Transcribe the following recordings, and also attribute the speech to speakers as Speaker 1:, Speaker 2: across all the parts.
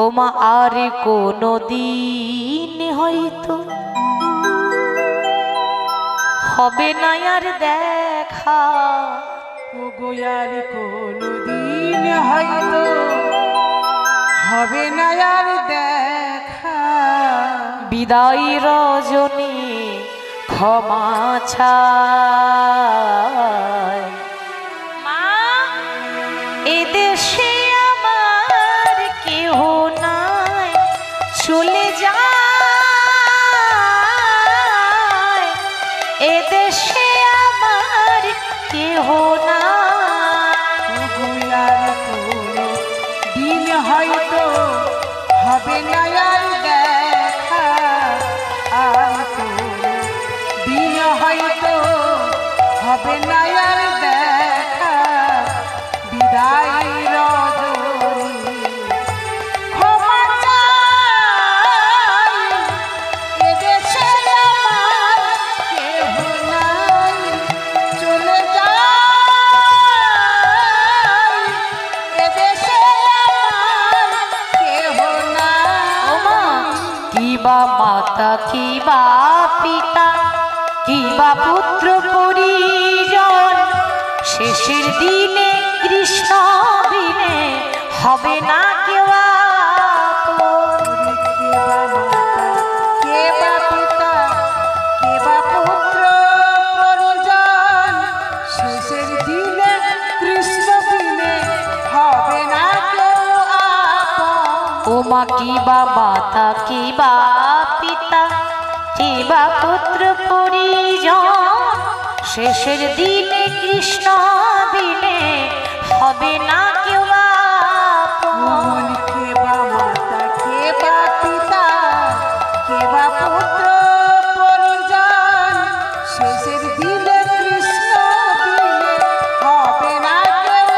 Speaker 1: ওমা আর কোনো দিন হয়তো হবে না আর দেখা,
Speaker 2: ওগো আর কোনো দিন হয়তো হবে না আর দেখা।
Speaker 1: বিদায় রজনী ক্ষমা চাই। মা এদেশে আমার কেহ নাই, চলে যায় এদেশে আমার কেহ নাই।
Speaker 2: ওগো আর কোনো দিন হয়তো হবে না আর দেখা, আর কোনো দিন হয়তো হবে না আর দেখা। বিদায় রজনী ক্ষমা চাই, এদেশে আমার কেহ নাই, চলে যায় এদেশে আমার কেহ নাই।
Speaker 1: ওমা কিবা মাতা কিবা পিতা কিবা পুত্র পরিজন, শেষের দিনে কৃষ্ণ বিনে হবে না কেউ আপন।
Speaker 2: কেবা মাতা কেবা পিতা কেবা পুত্র পরিজন, শেষের দিনে কৃষ্ণ বিনে হবে না কেউ আপন।
Speaker 1: ওমা কিবা মাতা কিবা পিতা কিবা পুত্র পরিজন, শেষের দিনে কৃষ্ণ বিনে হবে না কেউ আপন।
Speaker 2: কেবা মাতা কেবা পিতা কেবা পুত্র পরিজন, শেষের দিনে কৃষ্ণ বিনে হবে না কেউ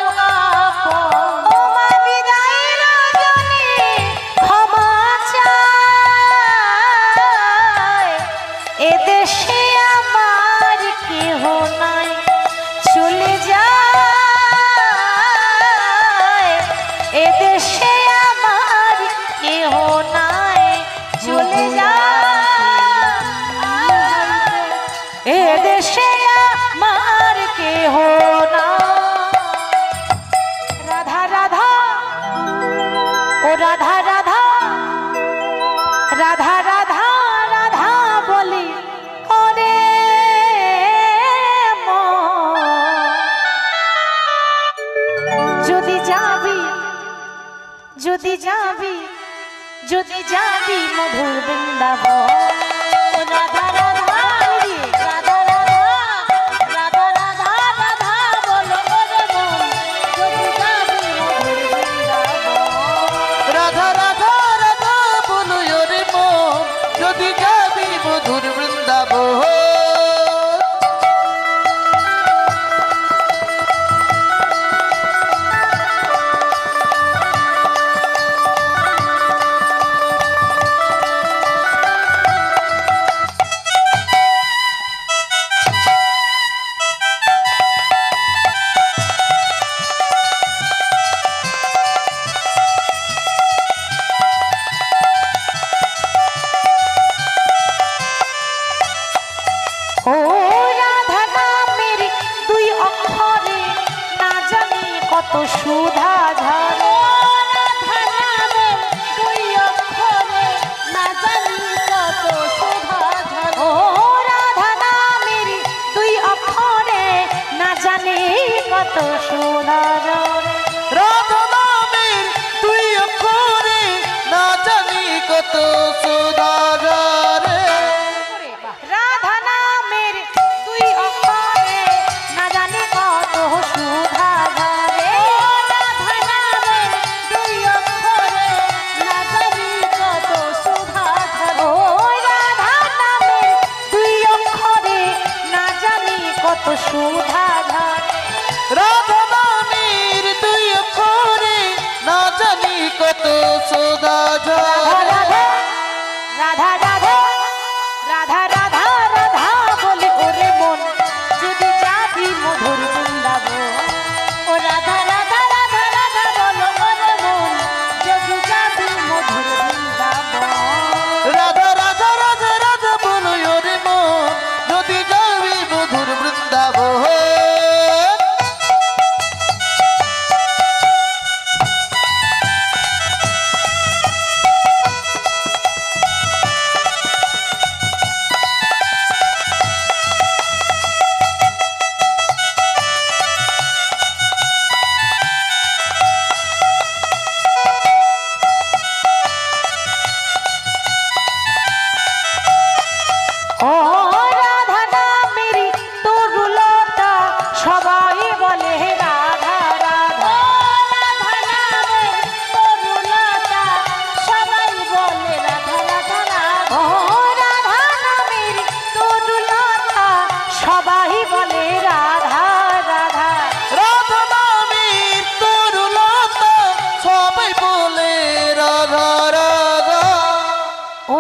Speaker 2: আপন।
Speaker 1: ওমা বিদায় রজনী ক্ষমা চাই, এদেশে আমার কেহ নাই, চলে যায় এদেশে আমার কেহ নাই, চলে যায় এদেশে আমার কেহ নাই। রাধা রাধা ও রাধা রাধা রাধা রাধা রাধা বলি ওরে মন, যদি যাবি যদি যাবি যদি যাবি মধুর বৃন্দাবন। ও রাধা রাধা রাধা রাধা রাধা রাধা রাধা বলো ওরে মন, যদি যাবি মধুর বৃন্দাবন।
Speaker 3: রাধা রাধা রাধা বলো রে মন, যদি যাবি মধুর বৃন্দাবন।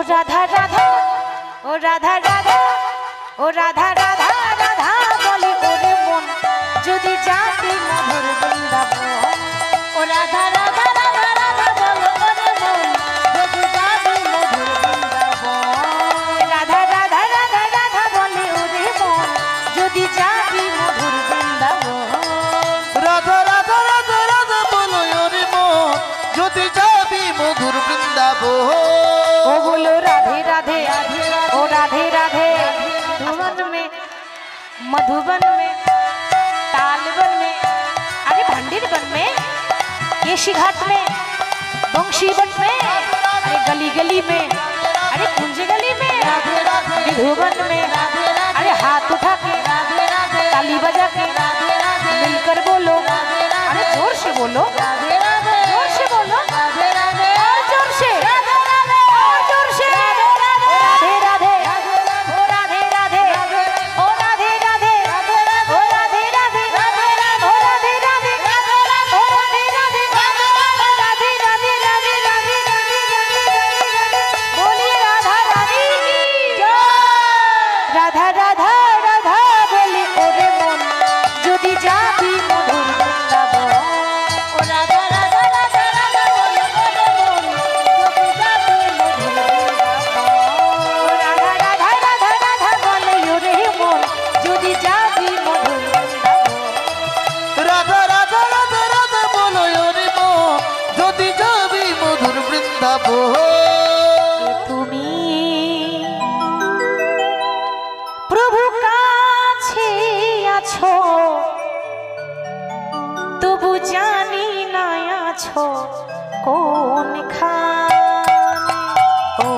Speaker 1: রাধা রাধা ও রাধা রাধা ও রাধা রাধা রাধা বলে ওরে মন যদি যাবি মধুর বৃন্দাবন ও রাধা রাধা রাধা রাধা বলো ওরে মন যদি যাবি মধুর বৃন্দাবন রাধা রাধা রাধা রাধা বলে ওরে মন যদি যাবি মধুর বৃন্দাবন
Speaker 3: রাধা রাধা রাধা রাধা বলো ওরে মন যদি যাবি মধুর বৃন্দাবন
Speaker 1: ओ बोलो राधे राधे ओ राधे राधे धुवन में मधुबन में तालबन में अरे भंडीर बन में केशी घाट में बंशीबट में अरे गली गली में अरे कुंज गली में विधुवन में अरे हाथ उठा के ताली बजा के मिलकर बोलो अरे जोर से बोलो जोर से बोलो और जोर से और जोर से राधे राधे ओ राधे राधे ओ राधे राधे ओ राधे राधे ओ राधे राधे ओ राधे राधे राधे राधे राधे राधे बोलिए राधा रानी की जय राधा राधा राधा बोली ओरे मन যদি যাবি মধুর বৃন্দাবন ও রাধা রাধা রাধা রাধা বলে ওরে মন যদি যাবি মধুর বৃন্দাবন ও রাধা রাধা রাধা রাধা বলে ওরে মন যদি যাবি মধুর বৃন্দাবন
Speaker 3: রাধা রাধা রাধা রাধা বলো ওরে মন যদি যাবি মধুর বৃন্দাবন
Speaker 1: তুমি প্রভু কাছে আছো তবু জানি না আছো কোনখানে ও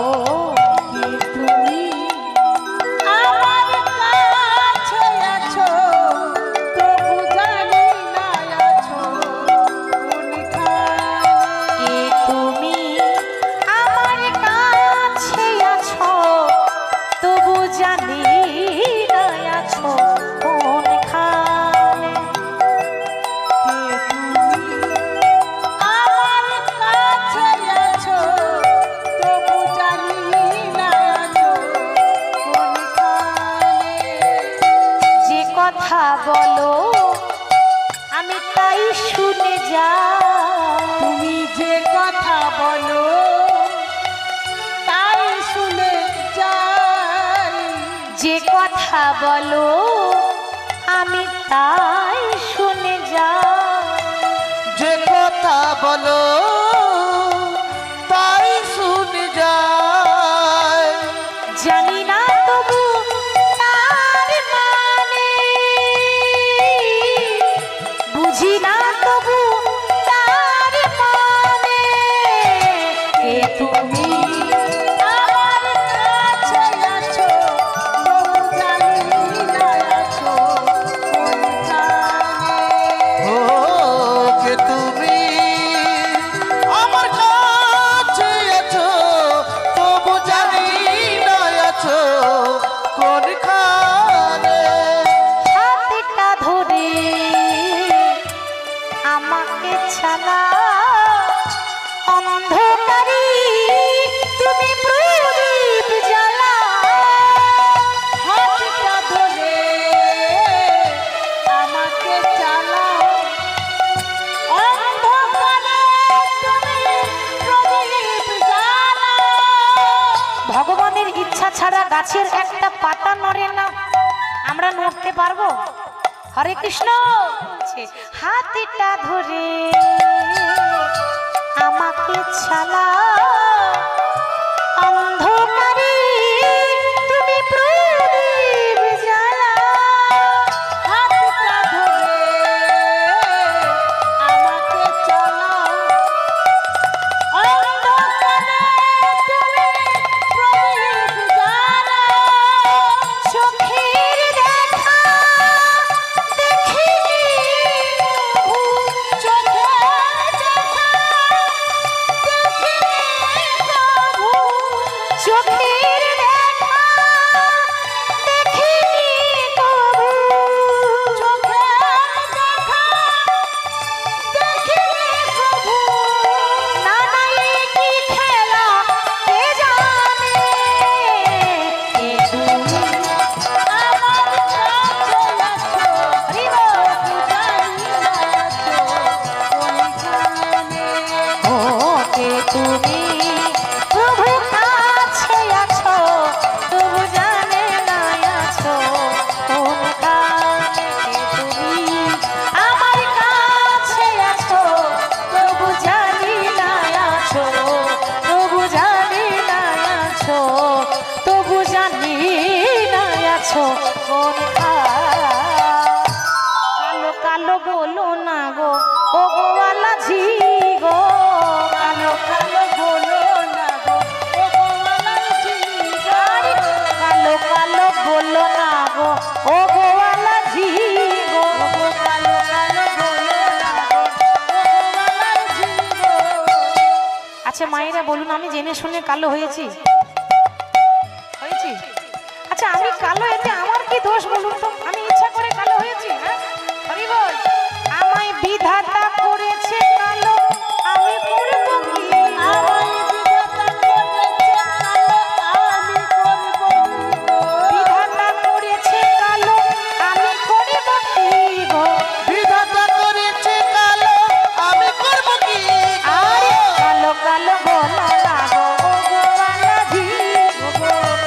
Speaker 1: কে তুমি আমার কাছে আছো তবু জানি না আছো কোনখানে কে তুমি আমার কাছে আছো তবু জানি না আছো কোনখানে আমার কাছে আছো তবু জানি না আছো কোনখানে যে কথা বলো আমি তাই শুনে যাই তুমি যে কথা বলো তাই শুনে যাই যে কথা বলো আমি তাই শুনে যাই
Speaker 3: যে কথা বলো তাই শুনে যায়
Speaker 1: জানি না তবু তার মানে বুঝি না তবু তার মানে কে তুমি আমার কাছে আছো তবু জানি না আছো কোনখানে
Speaker 3: ও কে তুমি আমার কাছে আছো তবু জানি না আছো কোনখানে
Speaker 1: হাতটা ধরে আমাকে ছাড়া অন্ধকারী তুমি প্রদীপ জ্বালা হাতটা ধরে আমাকে চালাও অন্ধকারে তুমি প্রদীপ জ্বালা ভগবানের ইচ্ছা ছাড়া গাছের একটা পাতা নড়ে না আমরা নড়তে পারবো হরে কৃষ্ণ বলছে, হাতটা ধরে আমাকে ছালা অন্ধকারে তুমি প্রদীপ জ্বালা হাতটা ধরে আমাকে চালাও অন্ধকারে তুমি প্রদীপ জ্বালা চোখের দেখা দেখিনি চোখের দেখা দেখিনি তুমি প্রভু কাছে আছো তবু জানে না আছো কোনখানে তুমি আমার কাছে আছো তবু জানি না আছো তবু জানি না আছো তবু জানি না আছো কোনখানে কালো কালো বলো না গো ও গোয়ালা ঝি গো কালো কালো বলো না গো ও গোয়ালা ঝি আরে কালো কালো বলো না গো ও গোয়ালা ঝি গো কালো কালো বলো না গো ও গোয়ালা ঝি গো। আচ্ছা মায়েরা বলুন, আমি জেনে শুনে কালো হয়েছি? হয়েছি? আচ্ছা আমি কালো, এতে আমার কি দোষ বলুন তো? আমি ইচ্ছা করে কালো হয়েছি? হ্যাঁ হরি বল। আমায় বিধাতা করেছে কালো, আমি করব কি? আমায় বিধাতা করেছে কালো, আমি করব কি? বিধাতা করেছে কালো, আমি করব কি গো?
Speaker 3: বিধাতা করেছে কালো, আমি করব কি?
Speaker 1: আরে কালো কালো বলো না গো ও গোয়ালা ঝি গো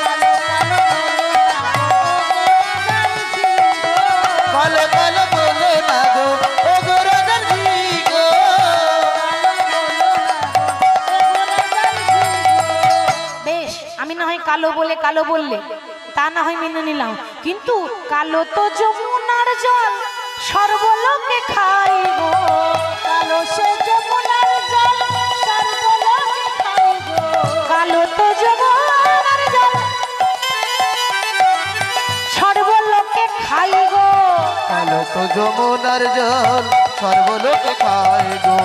Speaker 1: কালো কালো বলো না গো ও গোয়ালা ঝি গো
Speaker 3: কালো কালো বলো না গো ও গো রাজার ঝি গো।
Speaker 1: বেশ, আমি না হয় কালো বলে কালো বললে তা না হয় মেনে নিলাম, কিন্তু কালো তো যমুনার জল সর্বলোকে খাই গো কালো সে যমুনার জল সর্বলোকে খাই গো কালো তো যমুনার জল সর্বলোকে খাই গো
Speaker 3: কালো তো যমুনার জল সর্বলোকে খায় গো।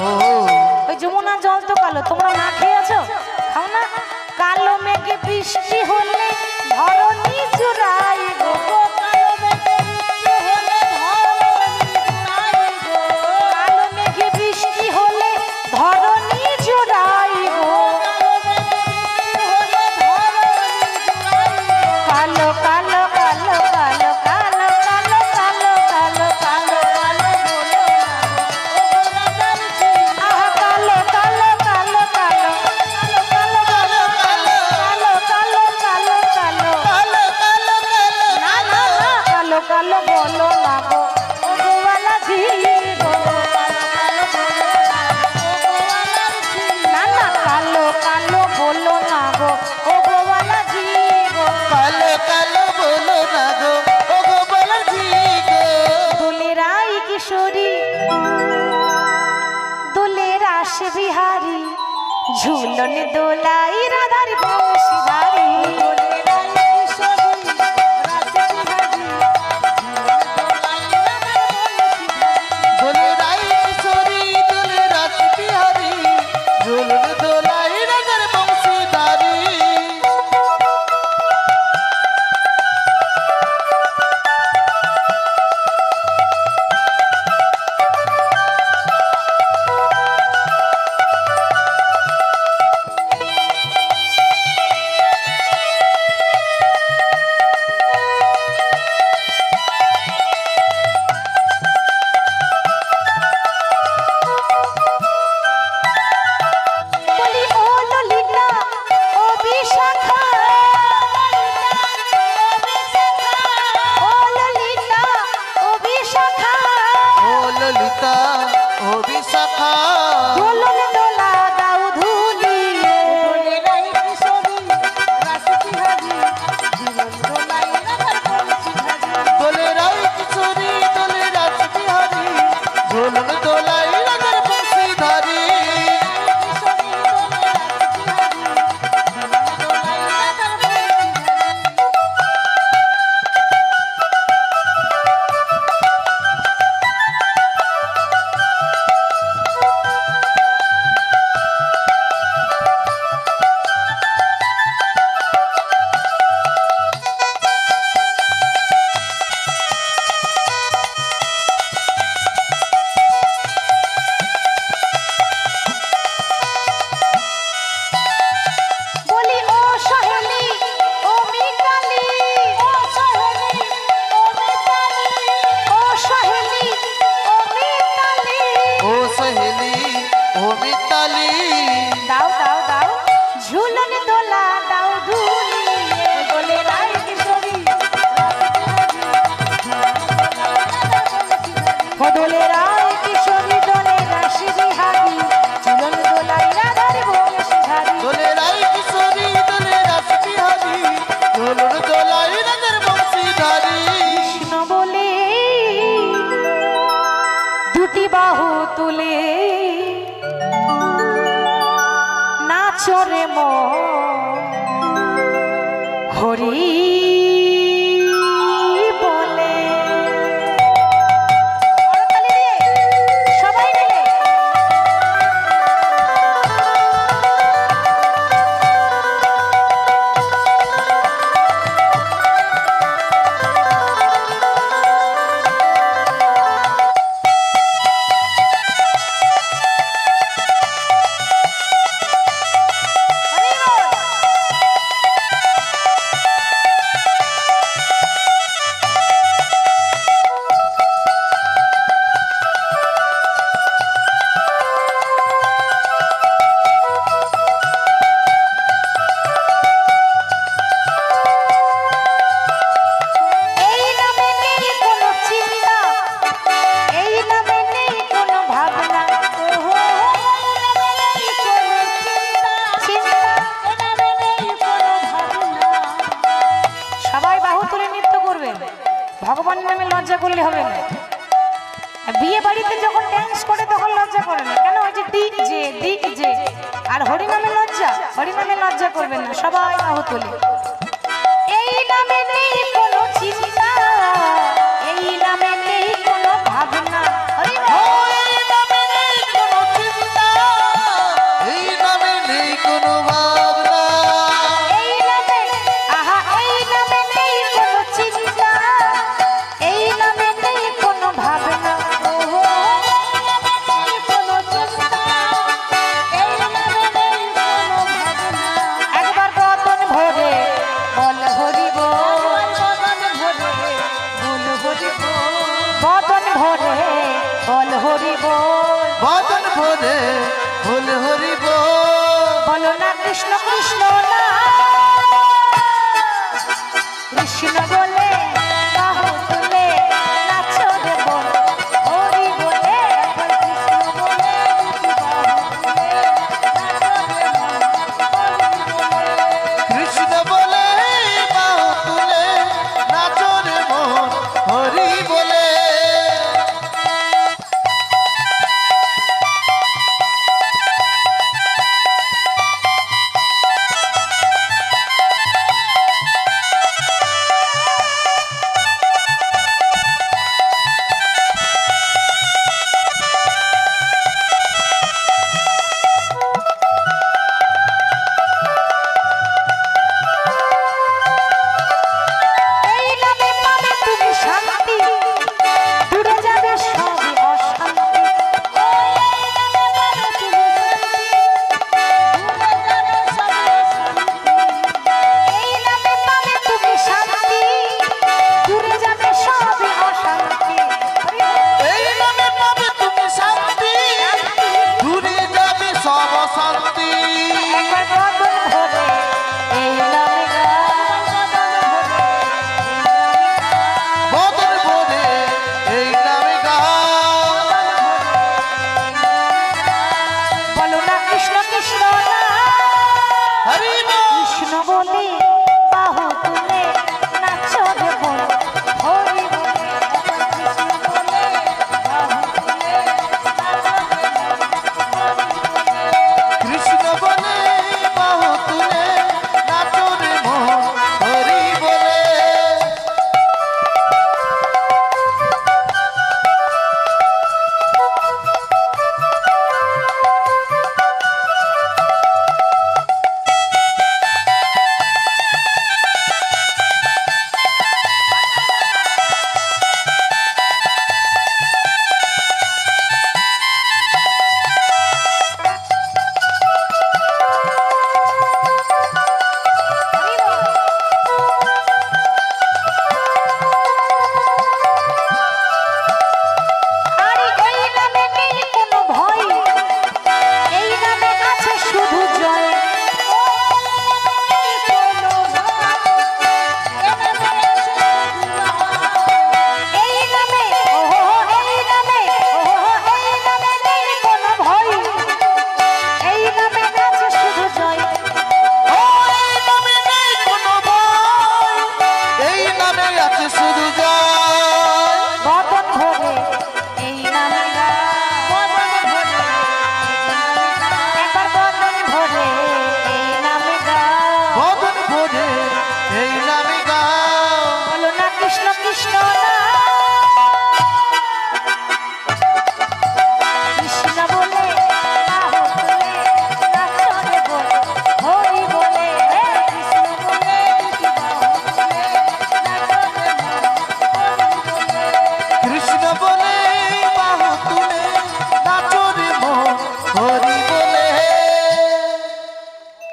Speaker 1: ওই যমুনার জল তো কালো, তোমরা না খেয়েছো? খাও না। কালো মেঘে বৃষ্টি হলে ধরণী জুড়াই গো কালো মেঘে বৃষ্টি হলে ধরণী জুড়াই গো কালো মেঘে বৃষ্টি হলে ধরণী জুড়াই গো কালো কালো কালো কালো কালো কালো কালো কালো কালো কালো বলো আহা কালো কালো কালো কালো কালো কালো কালো কালো কালো কালো
Speaker 3: কালো কালো কালো
Speaker 1: না না না কালো কালো বলো না গো ও গোয়ালা ঝি গো না না কালো কালো বলো না গো ও গোয়ালা ঝি গো
Speaker 3: কালো কালো বলো না গো ও গো বলার ঝি গো।
Speaker 1: দোলে রাই কিশোরী দোলে রাস বিহারী ঝুলন দোলাই রাধার বংশীধারী দোলে রাই কিশোরী রাস বিহারী
Speaker 3: দোলে রাই কিশোরী দোলে রাস বিহারী ঝুলন দোলাই রাজার বংশীধারী।
Speaker 1: বলি ও ললিতা ও বিশাখা ও ললিতা ও বিশাখা
Speaker 3: ও ললিতা ও বিশাখা
Speaker 1: দোলন দোলা দাও ধুলিয়ে দোলে রাই কিশোরী রাস বিহারী জীবন দোলাই রাধার বংশীধারী
Speaker 3: দোলে রাই কিশোরী দোলে রাস বিহারী ঝুলন দোলাই রাজার বংশীধারী। ও সহেলি ও মিতালি
Speaker 1: দাও দাও ঝুলন দোলা দাও দুলিয়ে বলে রাই কিশোরী বদলে রাই কিশোরী দোলে রাশি বিহারি ঝুলন দোলাই রাধার বংশ ঝারি
Speaker 3: দোলে রাই কিশোরী দোলে রাস বিহারী ঝুলন দোলাই রাজার বংশীধারী
Speaker 1: কৃষ্ণ বলে দুটি বাহু তুলে নাচরে মো হরি বলে করতালি দিয়ে সবাই মিলে হরি বল। এই নামে নেই কোনো চিন্তা এই নামে নেই কোনো ভাবনা ওহো এই নামে নেই কোনো চিন্তা এই নামে নেই কোনো ভাবনা সবাই বাহু তুলে নৃত্য করবেন ভগবানের নামে লজ্জা করলে হবে না বিয়ে বাড়িতে যখন ড্যান্স করে তখন লজ্জা করে না কেন ওই যে ডিজে আর হরি নামে লজ্জা করবেন না সবাই বাহু তুলে এই নামে নেই কোনো চিন্তা এই নামে নেই কোনো ভাবনা হরি বল।
Speaker 3: এই নামে নেই কোনো চিন্তা এই নামে নেই কোনো ভাবনা
Speaker 1: এই নামে আহা এই নামে নেই কোনো চিন্তা এই নামে নেই কোনো ভাবনা ওহো এই নামে নেই কোনো চিন্তা এই নামে নেই কোনো ভাবনা একবার বদন ভরে বল হরি বল বদন ভরে বল হরি বল বদন ভরে বল হরি বল
Speaker 3: বদন ভরে ভুল হরি বল
Speaker 1: বলো না কৃষ্ণ কৃষ্ণ না কৃষ্ণ বলে বাহু তুলে নাচো রে বল হরি বলে একবার কৃষ্ণ বলে দুটি বাহু তুলে নাচো রে বল হরি বলে
Speaker 3: কৃষ্ণ বলে বাহু তুলে নাচো রে মন হরি বলে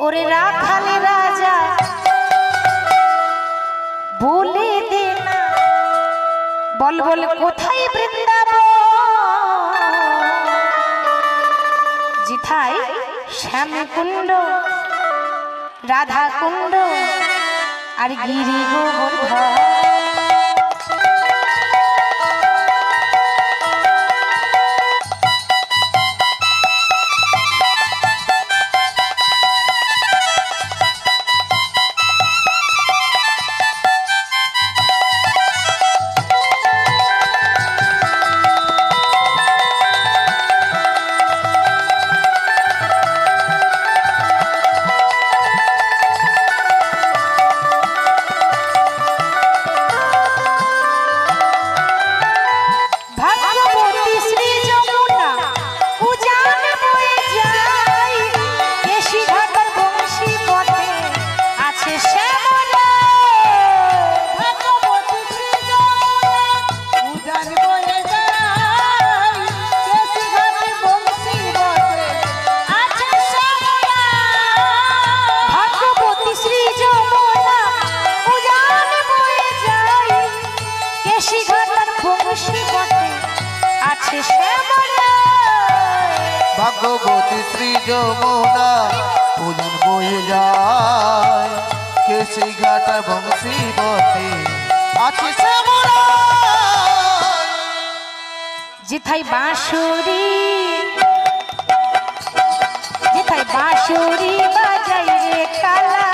Speaker 1: ওরে রাখাল রাজা বলে দে না, বল বল কোথায় বৃন্দাবন, যেথায় শ্যাম কুণ্ড রাধা কুণ্ড আর গিরি গোবর্ধন।
Speaker 3: ভাগ্যবতী শ্রী যমুনা পূজন বয়ে যায়, কেশি ঘাটা বংশী বটে আছে শ্যামলা।
Speaker 1: যেথায় বাঁশুরি, যেথায় বাঁশুরি বাজাই রে কালা,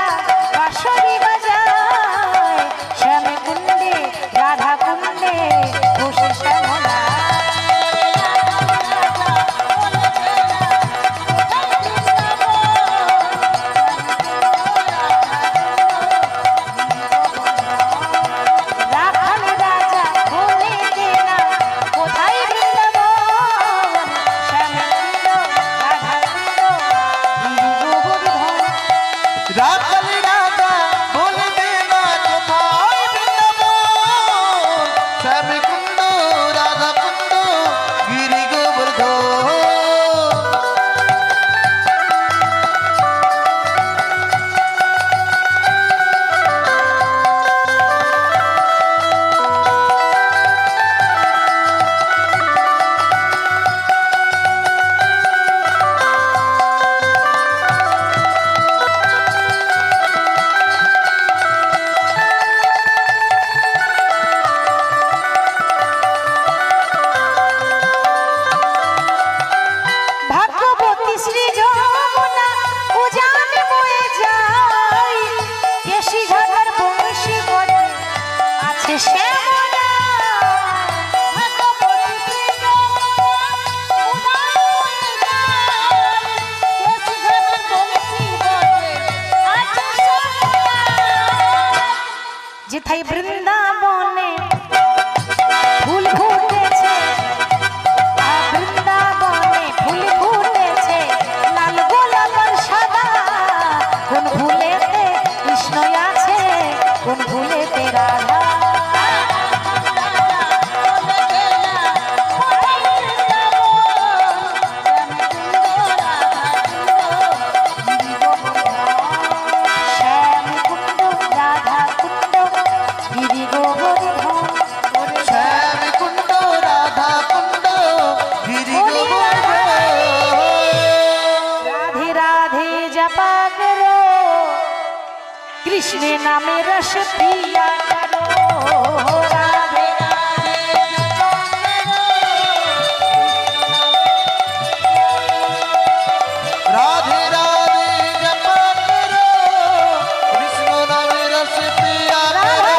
Speaker 1: বাঁশুরি বাজায় শ্যাম কুণ্ডে রাধা কুণ্ডে বসে শ্যামলা। যেথায় বৃন্দাবনে ফুল ফুটেছে, বৃন্দাবনে ফুল ফুটেছে, লাল গোলাপ আর সাদা, কোন ফুলেতে কৃষ্ণ আছে, কোন ফুলেতে রাধা। कृष्ण नाम रस पिया करो, राधे
Speaker 3: राधे राधे जपा करो, कृष्ण नाम रस पिया करो।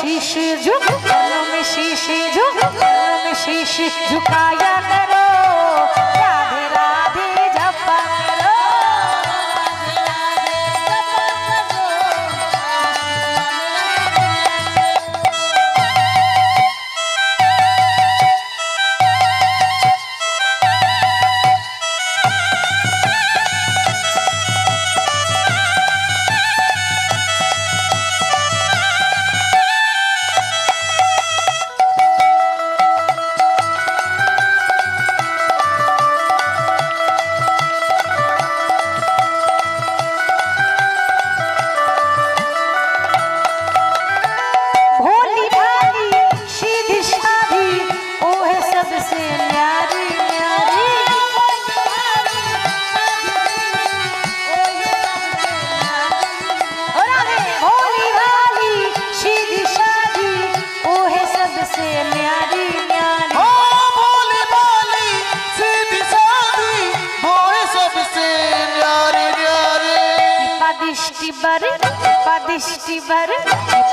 Speaker 1: शीश झुक चरणों में शीश झुक चरणों में शीश झुकाया करो राधे राधे जपा करो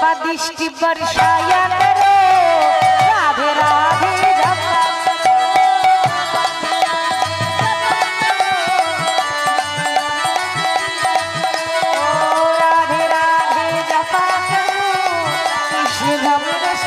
Speaker 1: पदिष्टि बरसाया करो राधे राधे जपा राधे राधे जपा करो कृष्ण धाम रस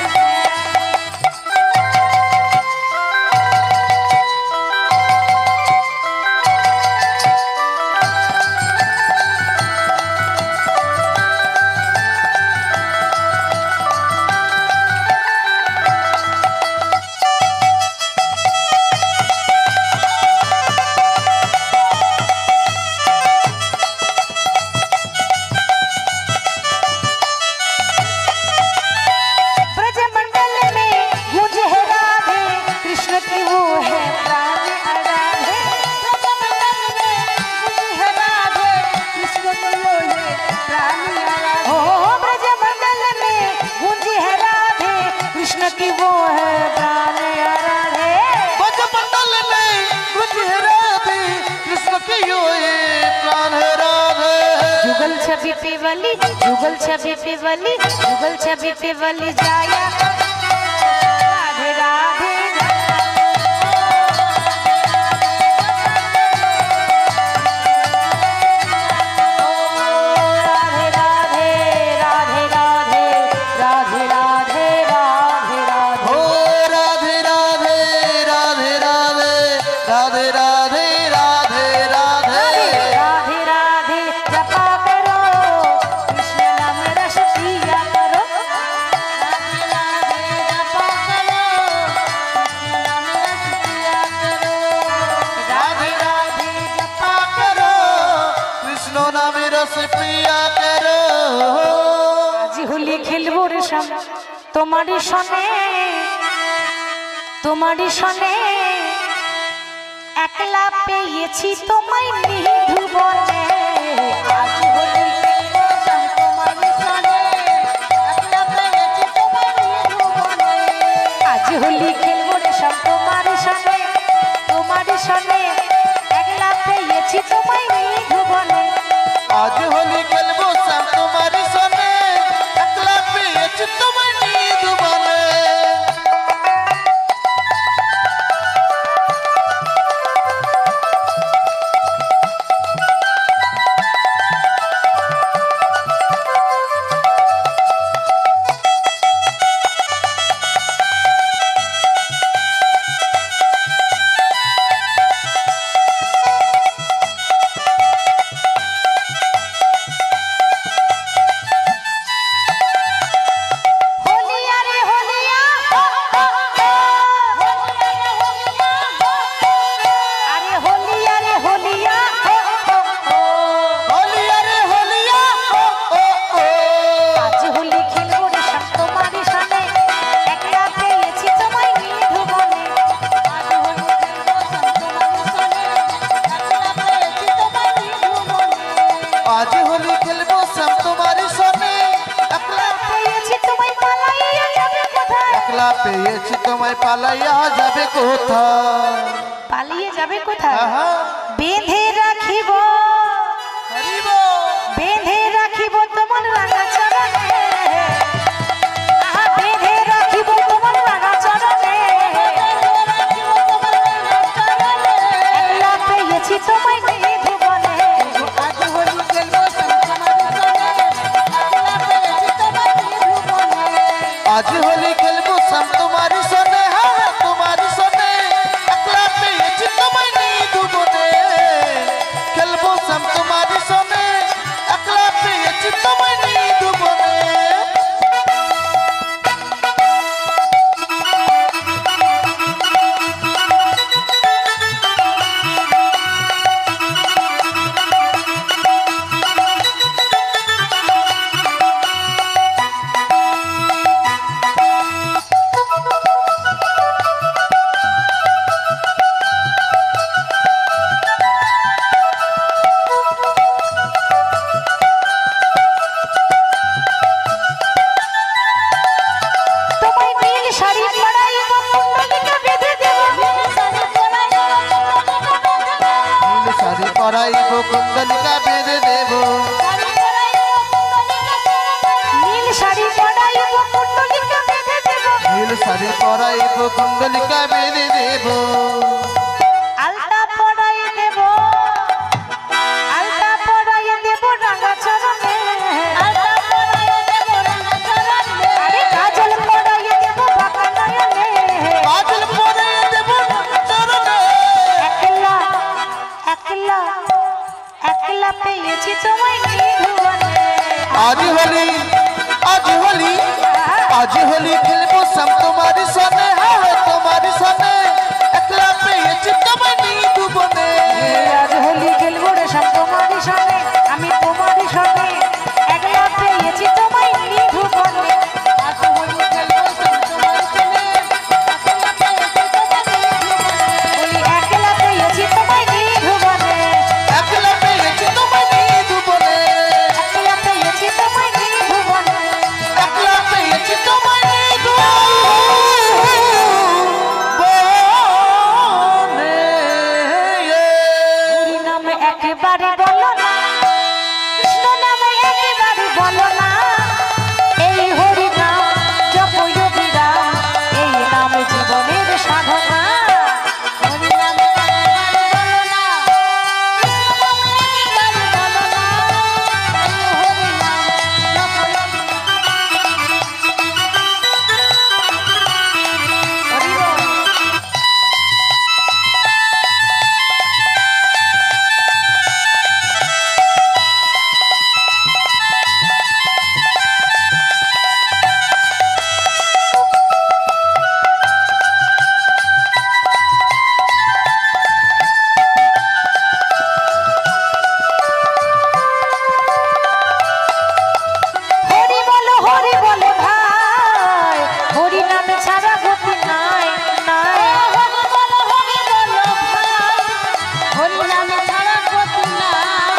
Speaker 1: जुगल छवि पे वली जाया राधे राधे তোমারি শনে একলা পেয়েছি তোমায় নিধুবনে আজ হোলি তোমারি শনে একলা পেয়েছি তোমায় নিধুবনে আজ হোলি খেলবো রে সব তোমারি শনে একলা পেয়েছি তোমায় নিধুবনে
Speaker 3: আজ হোলি খেলবো সব তোমারি শনে একলা পেয়েছি তোমায় নিধুবনে পেয়েছি তোমায় পালাইয়া যাবে কোথায়
Speaker 1: পালিয়ে যাবে কোথায় বেঁধে রাখিব বেঁধে রাখিব তোমার রাঙা চরণে
Speaker 3: आज होली खेलबो सब तुम्हारी सने हाँ तुम्हारी सने अकला पेয়েছি তোমায় নিয়ে দুবনে খেলবো सब तुम्हारी सने अकला पेয়েছি তোমায় নিয়ে দুবনে পরাইব কুণ্ডলিকা বেঁধে দেব
Speaker 1: নীল শাড়ি পরাইব কুণ্ডলিকা বেঁধে দেব
Speaker 3: নীল শাড়ি পরাইব কুণ্ডলিকা বেঁধে দেব
Speaker 1: আলতা পরাই দেব আলতা পরাই দেব রাঙা চরণে আলতা পরাই দেব রাঙা চরণে আরে কাজল পরাই দেব বাঁকা নয়নে
Speaker 3: কাজল পরাই দেব চরণে
Speaker 1: একলা একলা একলা পেয়েছি তোমায় নিধুবনে
Speaker 3: आज होली आज होली खेलबो सब तुम्हारी सने हाँ तुम्हारी सने একলা পেয়েছি তোমায় নিয়ে দুবনে
Speaker 1: আজ হোলি খেলবো রে সব তোমারই সঙ্গে আমি তোমারই সঙ্গে একলা পেয়েছি তোমায় নিধুবনে আজ হোলি খেলবো সব তোমারই সঙ্গে একলা পেয়েছি তোমায় নিধুবনে
Speaker 3: একলা পেয়েছি তোমায় নিয়ে দুবনে
Speaker 1: একলা পেয়েছি তোমায় নিধুবনে
Speaker 3: একলা পেয়েছি তোমায় নিয়ে দুবনে
Speaker 1: হরি নামে একেবারে বলো না কৃষ্ণ নামে একেবারে বলো না এই হরি নাম জপই বিরাম এই নাম জীবনের সাধনা হরি নামে একেবারে বলো না কৃষ্ণ নামে একেবারে বলো না এই হরি নাম জপই হরি বল। হরি বলো ভাই হরি নামে ছাড়া গতি নাই নাই হরি বলো ভাই হরি নামে ছাড়া গতি নাই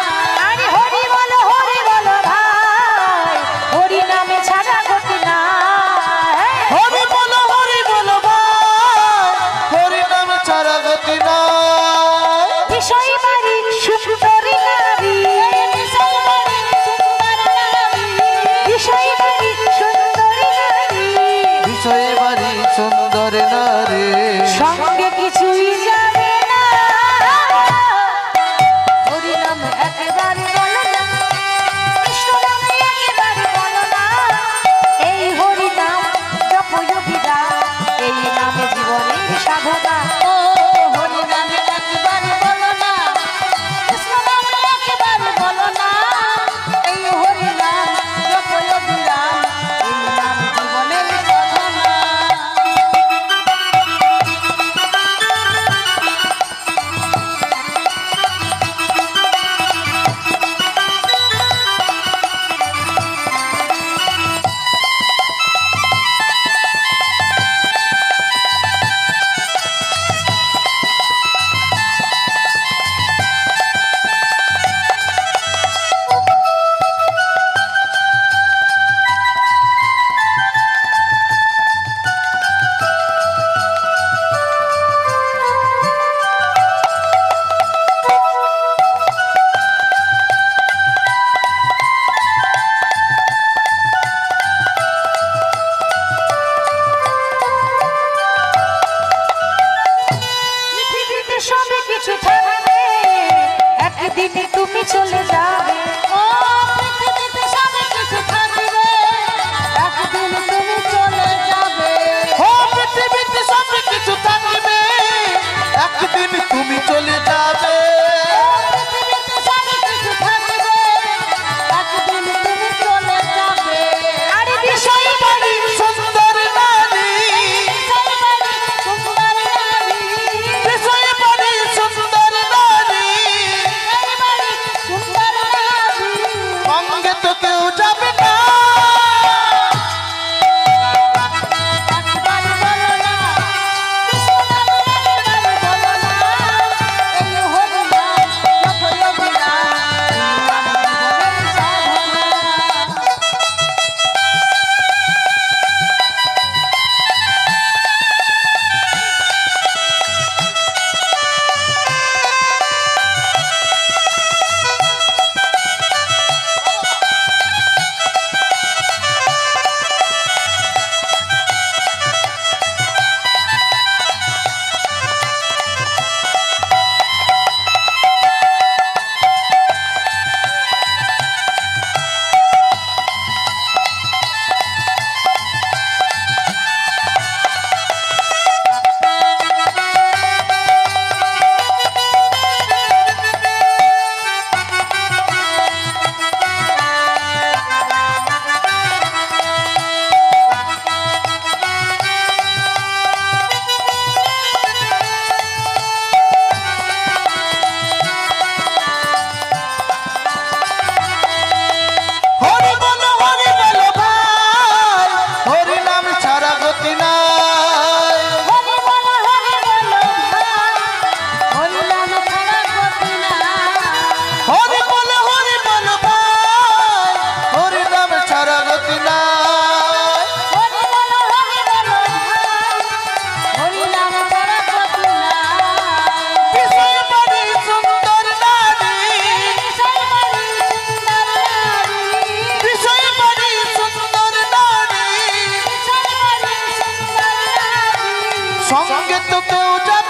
Speaker 1: আরে হরি বলো ভাই হরি নামে ছাড়া গতি নাই
Speaker 3: হরি বলো ভাই হরি নাম ছাড়া গতি নাই
Speaker 1: বিষয় বাড়ি সুন্দরী নারী বিষয় বাড়ি সুন্দরী নারী
Speaker 3: বিষয়ে বাড়ি সুন্দর নারী
Speaker 1: সঙ্গে কিছুই যাবে না হরি নাম একেবারে বলো না কৃষ্ণ নাম একেবারে বলো না এই হরি নাম জপই বিরাম এই নামে জীবনের সাধনা ও হরি নামে একেবারে বলো না কৃষ্ণ নাম একেবারে বলো না এই হরি নাম জপই বিরাম এই নাম জীবনের সাধনা চলে যাবে ও পৃথিবীতে সব কিছু থাকবে একদিন তুমি চলে
Speaker 3: চলে যাবে
Speaker 2: পৃথিবীতে সব কিছু থাকবে, একদিন তুমি চলে যাবে।
Speaker 1: আরে
Speaker 3: বিষয় বাড়ি সুন্দর নারী
Speaker 2: বিষয় বাড়ি সুন্দর নারী,
Speaker 3: বিষয় বাড়ি সুন্দর নারী
Speaker 2: বিষয় বাড়ি সুন্দর নারী।
Speaker 3: সঙ্গে তো কেউ যাবে না
Speaker 2: একবার বলো না, কৃষ্ণ নাম একবার বলো না, এই হরি নাম যতই অভিরাম, এই নাম জীবনের সাধনা।
Speaker 3: হরি বলো ভাই হরি নাম ছাড়া গতি নাই
Speaker 2: হরি বলো ভাই, হরি নাম ছাড়া গতি নাই।
Speaker 3: হরি বলো ভাই হরি নাম ছাড়া গতি নাই
Speaker 2: হরি বলো ভাই, হরি নাম ছাড়া গতি নাই।
Speaker 3: বিষয় বাড়ি সুন্দর নারী
Speaker 2: বিষয় বাড়ি সুন্দর নারী,
Speaker 3: বিষয় বাড়ি সুন্দর নারী
Speaker 2: বিষয় বাড়ি সুন্দর নারী।
Speaker 3: সঙ্গে তো কেউ যাবে